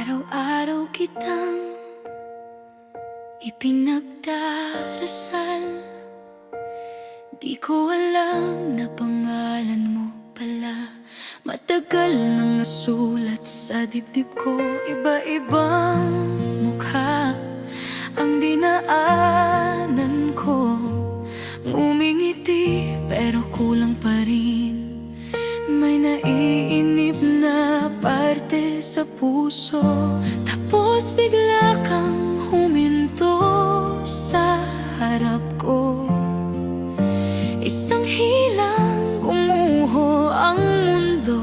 Araw-araw kitang ipinagdarasal. Di ko alam na pangalan mo pala. Matagal nang nasulat sa dibdib ko. Iba-ibang mukha ang dinaanan ko. Ngumingiti pero kulang pa rin. May naiinip na parte sa puso. Tapos bigla kang huminto sa harap ko. Isang hilang gumuho ang mundo.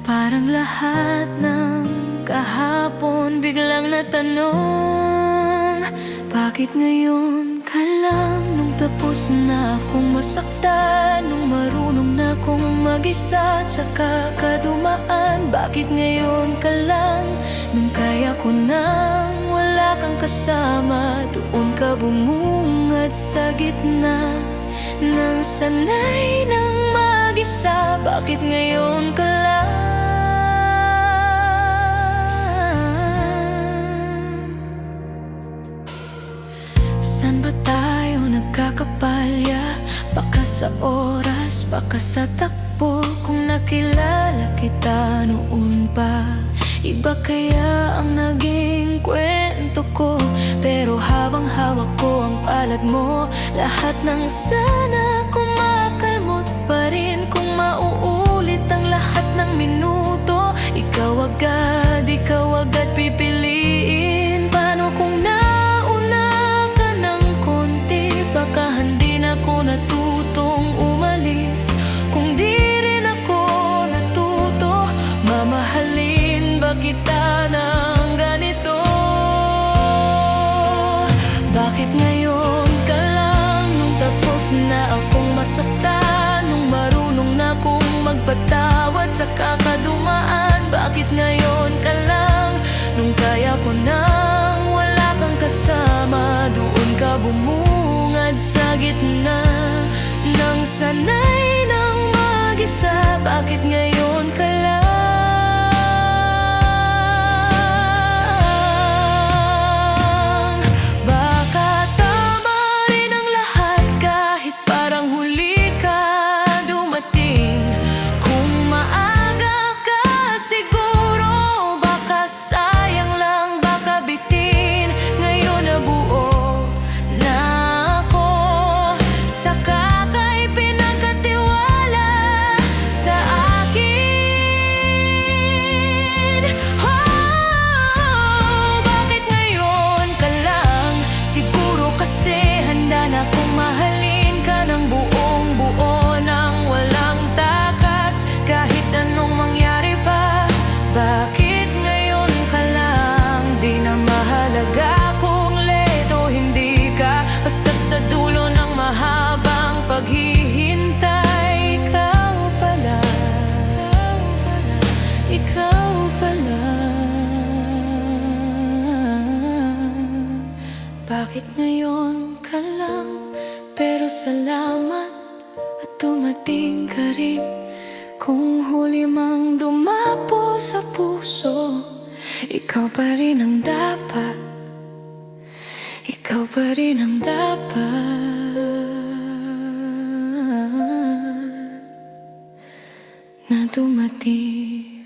Parang lahat ng kahapon biglang natanong. Bakit ngayon ka lang? Nung tapos na akong masaktan, nung marunong na akong mag-isa, tsaka ka dumaan. Bakit ngayon ka lang? Nung kaya ko nang wala kang kasama, doon ka bumungad sa gitna ng sanay ng mag-isa. Bakit ngayon ka lang? San ba tayo nagkakapalya? Baka sa oras, baka sa takbo. Kung nakilala kita noon pa, iba kaya ang naging kwento ko. Pero habang hawak ko ang palad mo, lahat ng sana kumakalmot pa rin. Kung mauulit ang lahat ng minuto, ikaw agad pipiliin. Paano kung nauna ka ng konti? Baka hindi na ako natutong umalis. Kung di rin ako natuto, mamahalin ba kita ng ganito? Bakit ngayon ka lang? Nung tapos na akong masaktan, nung marunong na akong magpatawad, saka ka dumaan. Bakit ngayon ka lang? Nung kaya ko nang wala kang kasama, doon ka bumungad sa gitna ng sanay ng mag-isa. Bakit ngayon ka lang? Bakit ngayon ka lang? Pero salamat at dumating ka rin. Kung huli mang dumapo sa puso, ikaw pa rin ang dapat. Ikaw pa rin ang dapat na dumating.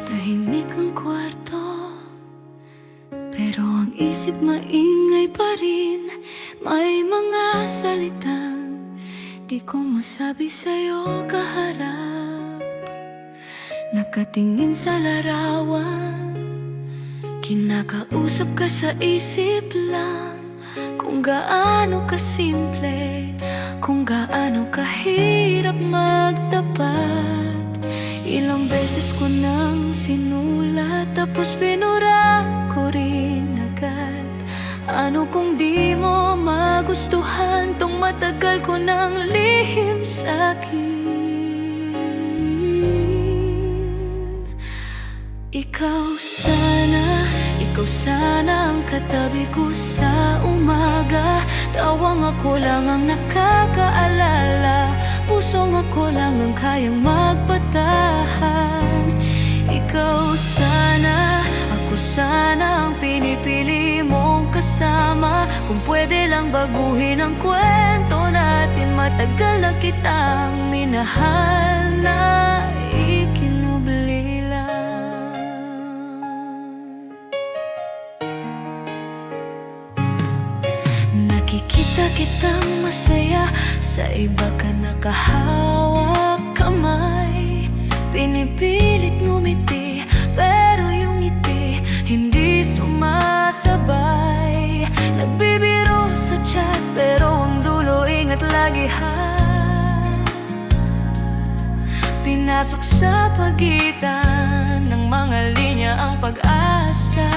Tahimik ang kwarto, pero ang isip maingay pa rin. May mga salitang di ko masabi sa'yo kaharap. Nakatingin sa larawan, kinakausap ka sa isip lang. Kung gaano kasimple, kung gaano kahirap magtapat. Ilang beses ko nang sinulat, tapos binura ko rin agad. Ano kung di mo magustuhan tong matagal ko nang lihim sa sa'kin. Ikaw sana ang katabi ko sa umaga. Tawang ako lang ang nakakaalala, pusong ako lang ang kayang magpatahan. Ikaw sana, ako sana ang pinipili mong kasama. Kung pwede lang baguhin ang kwento natin, matagal na kitang minahal na ikinubli lang. Nakikita kitang masaya, sa iba ka nakahawak kamay. Pinipilit ngumiti, pero yung ngiti hindi sumasabay. Nagbibiro sa chat, pero ang dulo ingat lagi ha. Pinasok sa pagitan ng mga linya ang pag-asa.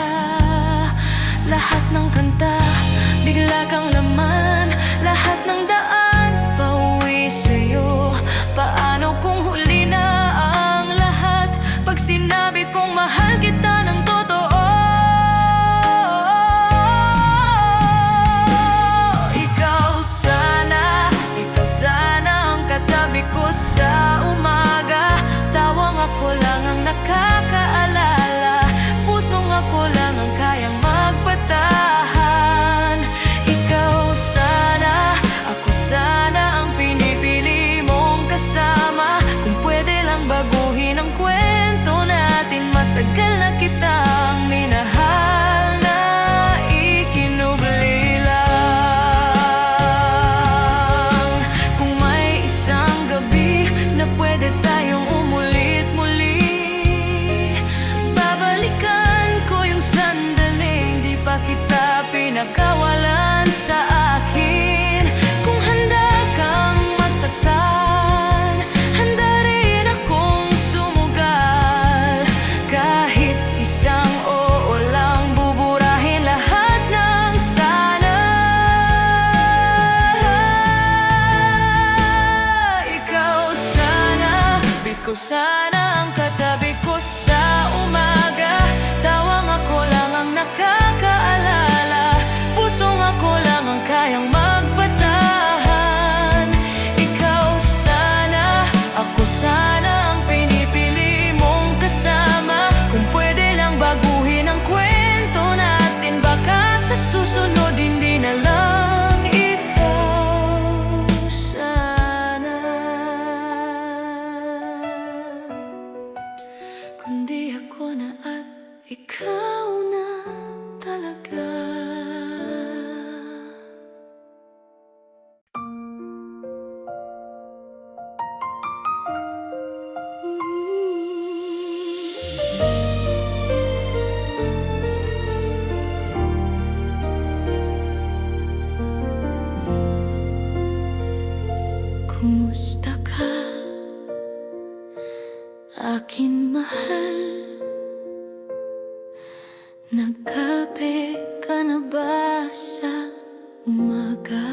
Lahat ng kanta, bigla kang laman. Lahat ng daan, pauwi sa'yo. Paano kung huli na ang lahat? Pag sinabi kong mahal kita ng totoo. Ikaw sana ang katabi ko sa umaga. Tawang ako lang ang nakakaalala, pusong ako lang ang kayang magpatahan. Ikaw sana, ako sana ang pinipili mong kasama. Kung pwede lang baguhin ang kwento natin, matagal na kitang minahal na ikinubli lang. Kung may isang gabi na pwede tayong umulit-muli, babalikan ko yung sandaling di pa kita pinakawalan sa akin. Kung handa kang masaktan, handa rin akong sumugal. Kahit isang oo lang, buburahin lahat ng sana. Ikaw sana ang katabi ko sa umaga. Tawang ako lang ang nakakaalala, pusong ako lang ang kayang magpatahan. Ikaw sana, ako sana ang pinipili mong kasama. Kung pwede lang baguhin ang kwento natin, baka sa susunod hindi na lang ikaw sana, kundi ako na at ikaw na talaga. Kumusta ka, aking mahal? Nagkape ka na ba sa umaga?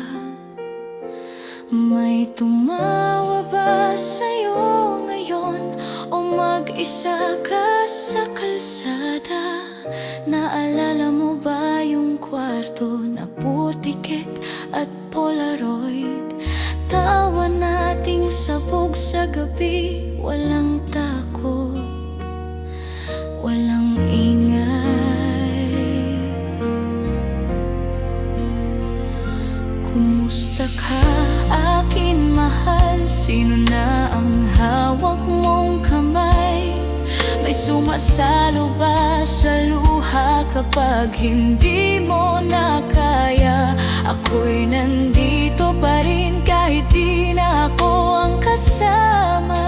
May tumawa ba sa'yo ngayon? O mag-isa ka sa kalsada? Naalala mo ba yung kwarto na putikit at polaroid? Tawa nating sabog sa gabi, walang takot, walang ingay. Kumusta ka, akin mahal? Sino na ang hawak mong kamay? May sumasalo ba sa luha kapag hindi mo na kaya? Ako'y nandito pa rin kahit di na ako ang kasama.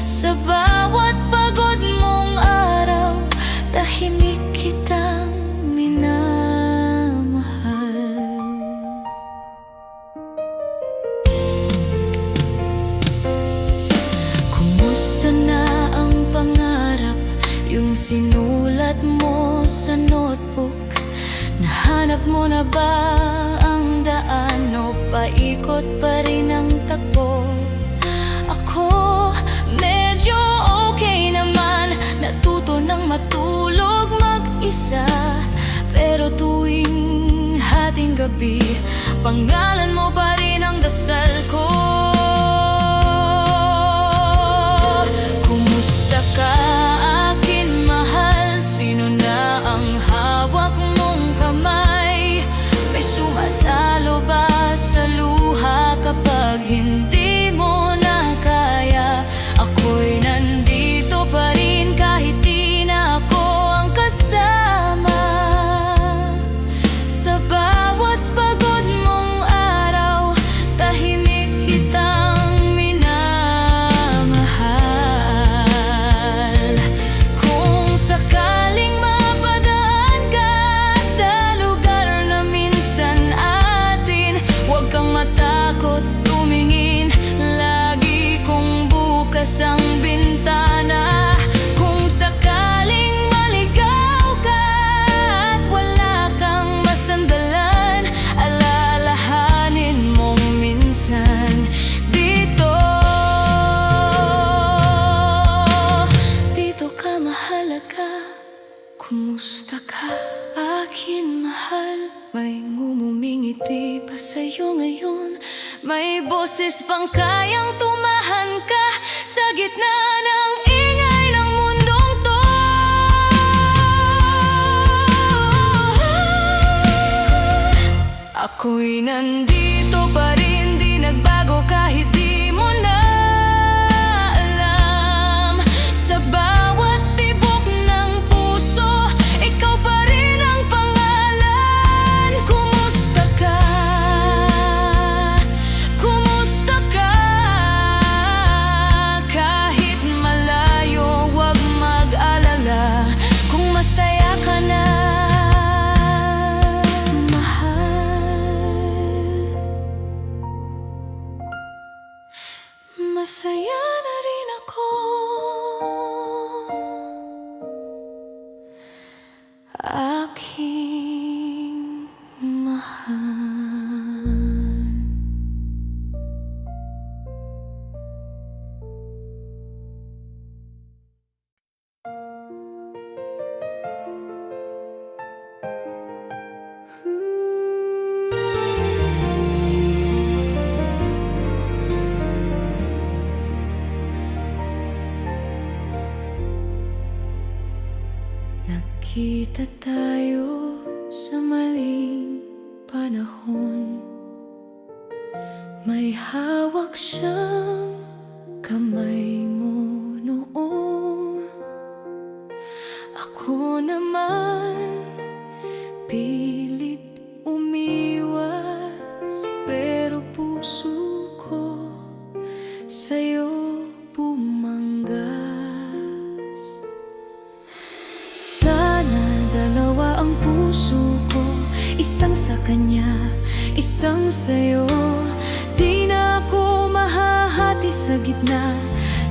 Sa bawat pagod mong araw, tahimik kitang minamahal. Kumusta na ang pangarap, yung sinulat mo sa notebook? Nahanap mo na ba ang daan o paikot pa rin ang takbo. Ako medyo okay naman, natuto ng matulog mag-isa. Pero tuwing hating gabi, pangalan mo pa rin ang dasal ko. Kumusta ka, akin mahal? Sino na ang hawak mong kamay? May sumasalo ba sa luha kapag hindi mo na kaya? Ako'y nandito pa rin kahit di na ako ang kasama. Sa bawat pagod mong araw, tahimik kitang minamahal. Kung sakaling mapadaan ka sa lugar na minsan atin, huwag kang matakot tumingin, lagi kong bukas ang bintana. Kung sakaling maligaw ka at wala kang masandalan, alalahanin mong minsan dito, dito ka mahalaga. Kumusta ka, akin mahal? May ngumumingiti pa sa'yo ngayon? May boses pang kayang tumahan ka sa gitna ng ingay ng mundong to? Ako'y nandito pa rin, di nagbago kahit di mo na alam. Sa bawat tibok ng puso, ikaw pa rin ang pangalan. Kumusta ka? Kumusta ka? Kahit malayo, huwag mag-alala kung masaya ka na, mahal. Masaya na rin ako, aking mahal. Nagkita tayo sa maling panahon. May hawak siyang kamay mo noon. Ako naman pilit umiwas, pero puso ko sa'yo bumanggas. Sana dalawa ang puso ko, isang sa kanya, isang sa'yo. Di na ako mahahati sa gitna,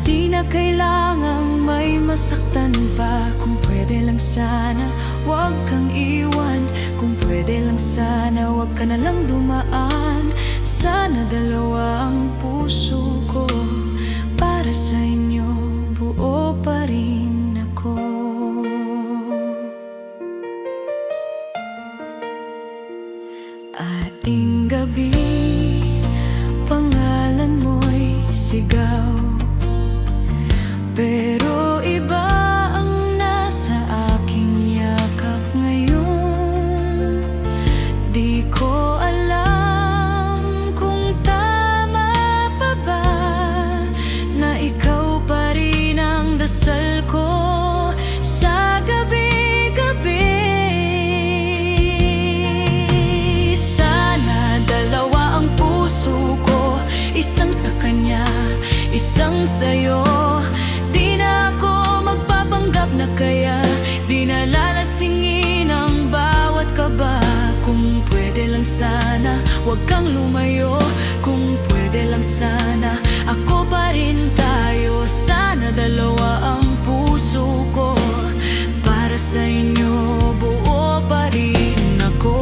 di na kailangang may masaktan pa. Kung pwede lang sana, huwag kang iwan. Kung pwede lang sana, huwag ka na lang dumaan. Sana dalawa ang puso ko, para sa inyo buo pa rin ako. Ating gabi, pangalan mo'y sigaw, pero iba ang nasa aking yakap ngayon. Di ko alam kung tama pa ba na ikaw pa rin ang dasal ko sa gabi-gabi. Isang sa kanya, isang sa'yo. Di na ako magpapanggap na kaya, di na lalasingin ang bawat kaba. Kung pwede lang sana, huwag kang lumayo. Kung pwede lang sana, ako pa rin tayo. Sana dalawa ang puso ko, para sa inyo buo pa rin ako.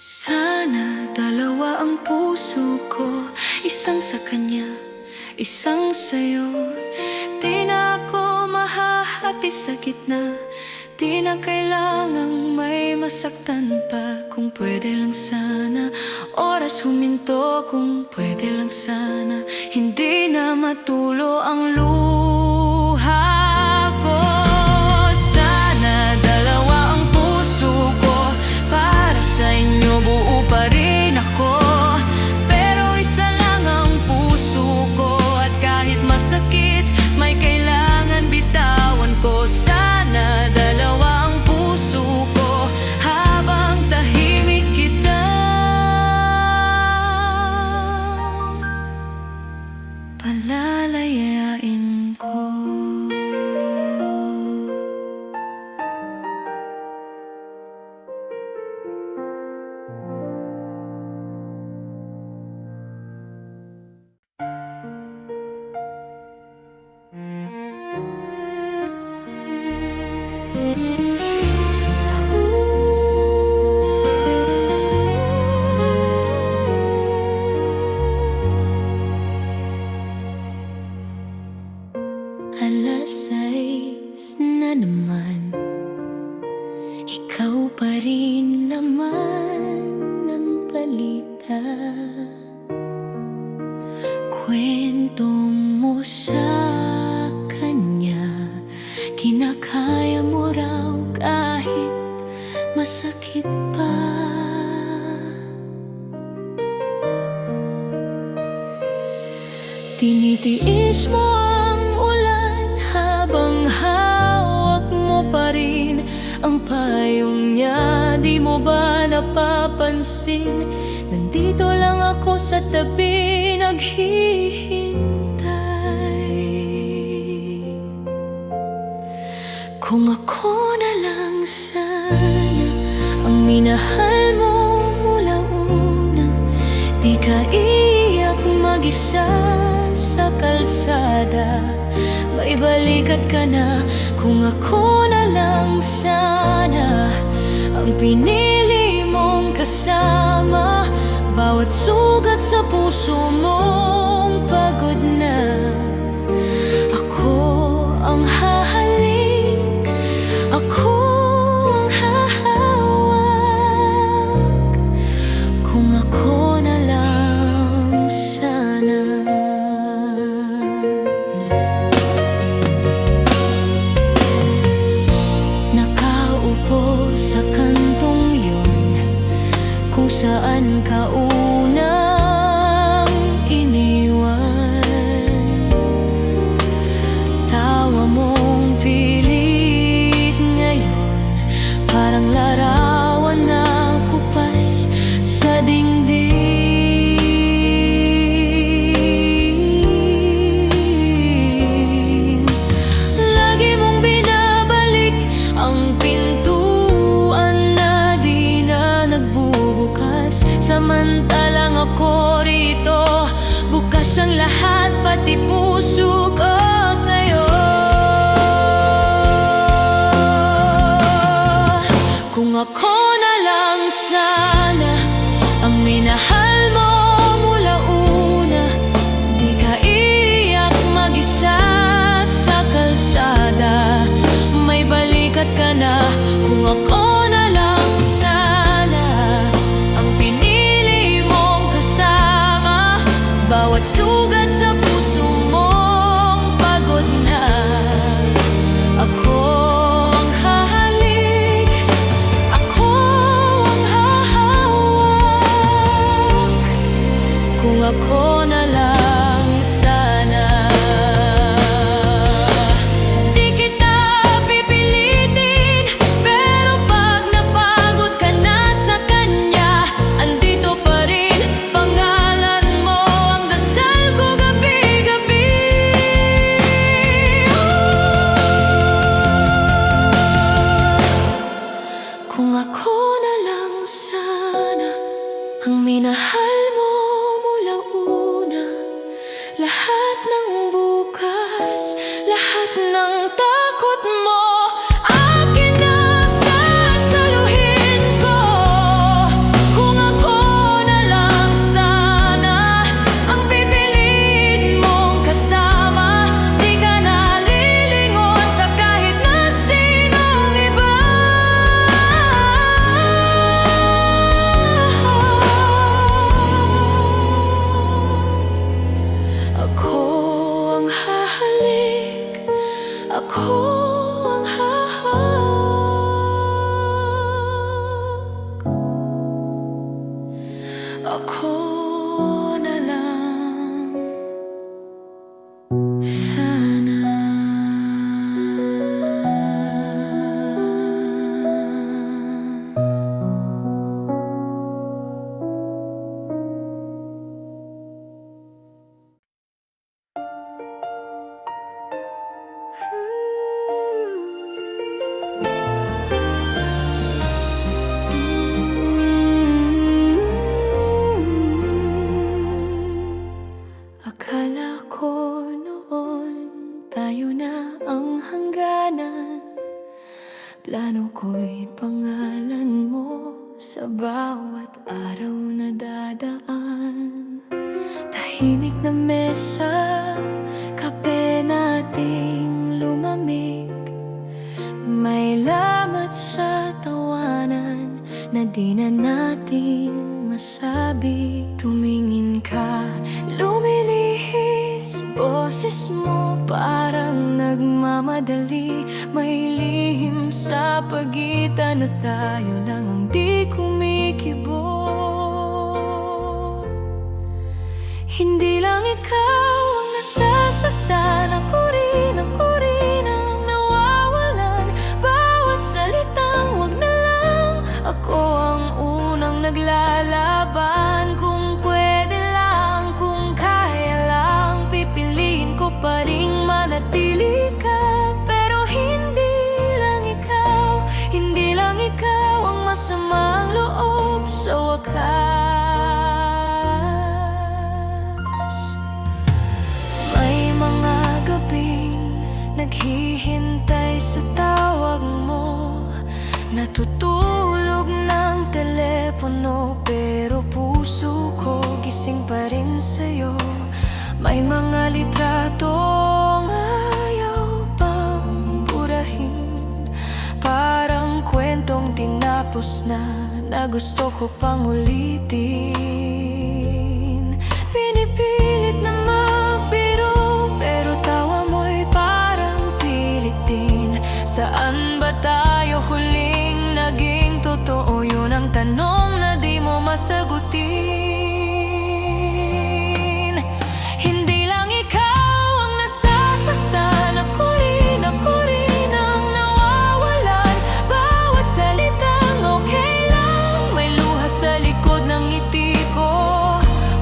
Sana dalawa ang puso ko, isang sa kanya, isang sa'yo. Di na ako mahahati sa gitna, di na kailangang may masaktan pa. Kung pwede lang sana, oras huminto. Kung pwede lang sana, hindi na matulo ang luha ko. Sana dalawa ang puso ko, para sa inyo buo pa rin ako. Pero isa lang ang puso ko, at kahit masakit, may kailangan bitawan ko. Sana dalawa ang puso ko, habang tahimik kita palalayain ko. Alas 6 na naman, ikaw pa rin laman ng balita. Kwento mo sa kanya, kinakaya mo raw kahit masakit pa. Tinitiis mo ang ulan habang hawak mo pa rin ang payong niya. Di mo ba napapansin, nandito lang ako sa tabi naghihintay. Kung ako na lang sana ang minahal mo mula una, di ka iyak mag-isa sa kalsada. May balikat ka na. Kung ako na lang sana ang pinili mong kasama, bawat sugat sa puso mong pagod na. Ako ang hahalik, ako ang hahawak. Kung ako na lang sana. Nakaupo sa kantong yun, kung saan ka unang iniwan. Tawa mong pilit ngayon, parang larawan na kupas sa dingding. Lagi mong binabalik ang pintuan na di na nagbubukas, samantalang ako rito, bukas ang lahat, pati puso ko sa'yo. Kung ako na lang sana ang minahal mo mula una, di ka iyak mag-isa sa kalsada. May balikat ka na. Kung ako na lang sana ang pinili mong kasama, bawat sugat sa puso mong pagod na. Ako ang hahalik, ako ang hahawak. Kung ako na lang sana. Di kita pipilitin, pero pag napagod ka na sa kanya, andito pa rin pangalan mo, ang dasal ko gabi-gabi. Kung ako na lang sana ang minahal mo mula una, lahat ng bukas, lahat ng takot mo, akin na sasaluhin ko. Kung pangalan mo sa bawat araw na dadaan. Tahimik na mesa, kape nating lumamig, may lamat sa tawanan na di na natin masabi. Tumingin ka, lumilihis, boses mo parang nagmamadali. May lihim sa pagitan na tayo lang ang di kumikibo. Hindi lang ikaw ang nasasaktan, ako rin ang nawawalan. Bawat salitang wag na lang, ako ang unang naglalaban. Kung pwede lang, kung kaya lang, pipiliin ko pa ring manatili ka. Pero hindi lang ikaw ang masamang loob sa wakas. May mga gabing naghihintay sa tawag mo, natutulog ng telepono, pero puso ko gising pa rin sa'yo. May mga litratong ayaw pang burahin, parang kwentong tinapos na gusto ko pang ulitin. Pinipilit na magbiro, pero tawa mo'y parang pilitin. Saan ba tayo huling naging totoo? Yun ang tanong na di mo masagutin. Hindi lang ikaw ang nasasaktan, ako rin ang nawawalan. Bawat salitang okay lang, may luha sa likod ng ngiti ko.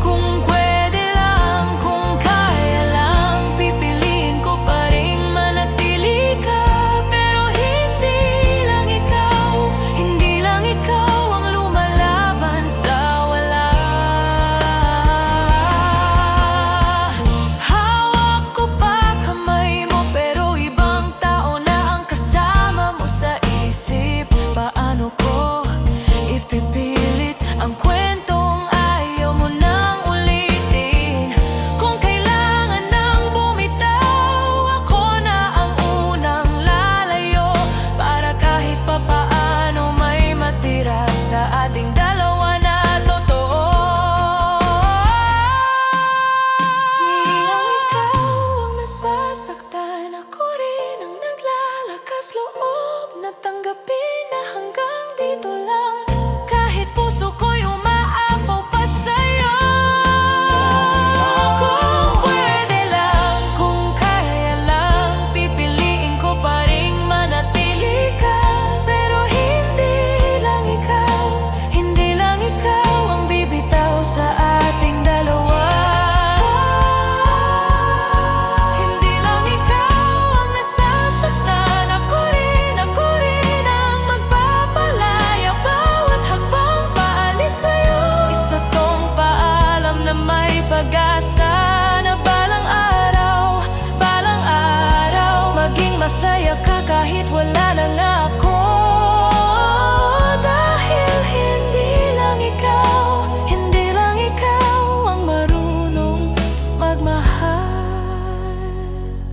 Kung pwede lang, kung kaya lang, pipiliin ko pa ring manatili ka. Pero hindi lang ikaw ang lumalaban sa wala. Hawak ko pa kamay mo, pero ibang tao na ang kasama mo sa isip. Paano ko ipipilit ang kwentong ayaw mo nang ulitin? Kung kailangan nang bumitaw, ako na ang unang lalayo, para kahit papaano may matira sa ating dalawa na totoo. Hindi lang ikaw ang nasasaktan, ako rin ang naglalakas loob na tanggapin na hanggang dito lang. Kahit puso ko'y umaapaw pa sa'yo. Kung pwede lang, kung kaya lang, pipiliin ko pa ring manatili ka. Pero hindi lang ikaw ang bibitaw sa ating dalawa. Hindi lang ikaw ang nasasaktan, ako rin ang magpapalaya. Bawat hakbang paalis sa'yo, isa tong paalam na may pag-asa, na balang araw maging masaya ka kahit wala na nga ako. Dahil hindi lang ikaw ang marunong magmahal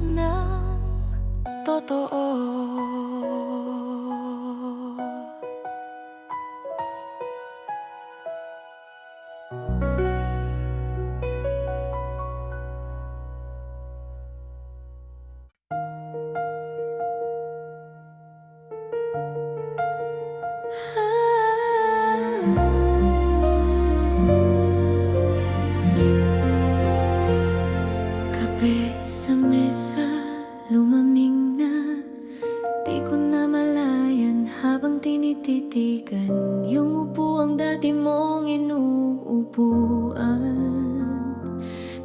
ng totoo. Kape sa mesa, lumamig na, di ko na malayan habang tinititigan yung upuang dati mong inuupuan.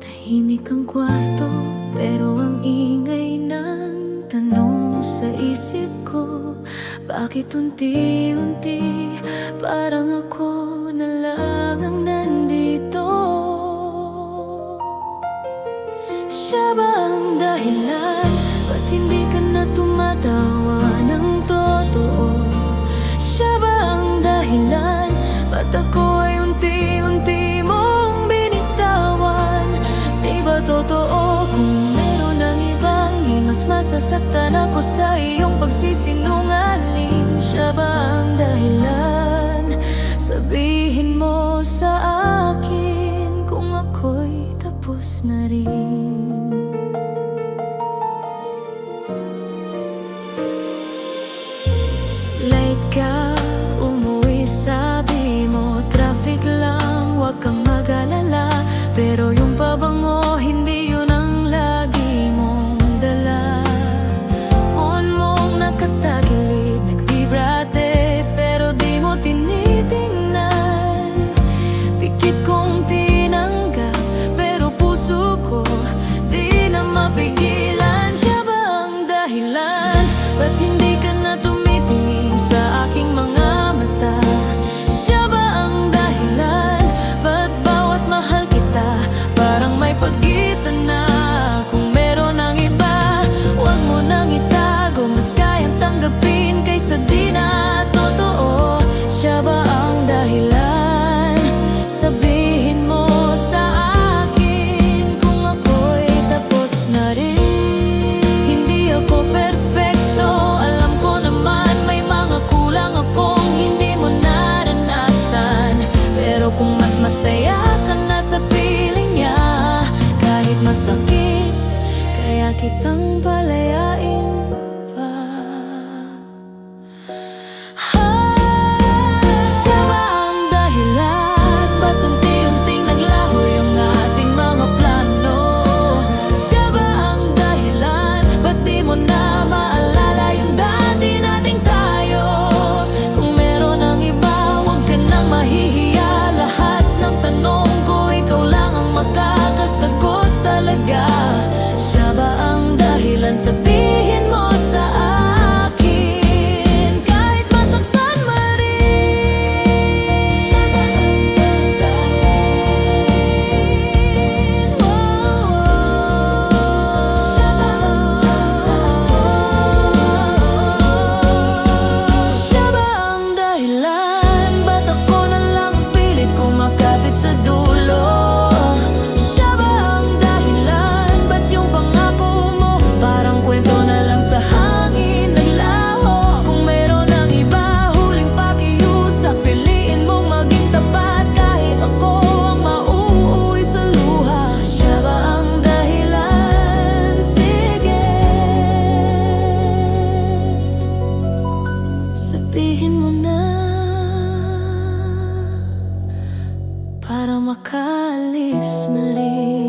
Tahimik ang kwarto, pero ang ingay ng tanong sa isip ko. Bakit unti-unti parang ako na lang ang nandito? Siya ba ang dahilan? Ba't hindi ka na tumatawa ng totoo? Siya ba dahilan? Ba't ako ay unti-unti mong binitawan? Di ba totoo kung meron ng ibang di mas masasaktan ako sa iyong pagsisinungaling? Siya ba ang dahilan? Sabihin mo sa akin kung ako'y tapos na rin. Late ka umuwi, sabi mo traffic lang, wag kang mag-alala. Pero yung pabango, hindi yun ang lagi mong dala. Phone mong nakatagilid, nag-vibrate, pero di mo tinitingnan. Pikit kong tinanggap, pero puso ko di na mapigilan. Siya ba ang dahilan? Ba't hindi ka na tumitingin sa aking mga mata? Siya ba ang dahilan? Ba't bawat mahal kita parang may pagitan na? Kung meron ng iba, huwag mo nang itago, mas kayang tanggapin kaysa di na totoo. Siya ba ang dahilan? Sabihin mo sa akin kung ako'y tapos na rin. Hindi ako perfecto, alam ko naman may mga kulang akong hindi mo naranasan. Pero kung mas masaya ka na sa piling niya, kahit masakit, kaya kitang palayain pa. Siya ba ang dahilan? Ba't unti-unting naglaho yung ating mga plano? Siya ba ang dahilan? Ba't di mo na maalala yung dati nating tayo? Kung meron ng iba, huwag ka nang mahihiya. Lahat ng tanong ko, ikaw lang ang makakasagot talaga. Siya ba ang dahilan? Sabihin mo sa akin, kahit masaktan man rin. Siya ba ang dahilan? Siya ba ang dahilan? Siya ba ang dahilan? Ba't ako na lang ang pilit kumakapit sa dulo? Siya ba ang dahilan? Ba't yung pangako mo parang kwento na lang sa hangin naglaho? Kung meron ng iba, huling pakiusap, piliin mong maging tapat kahit ako ang mauuwi sa luha. Siya ba ang dahilan? Sige, sabihin mo na para makaalis na rin.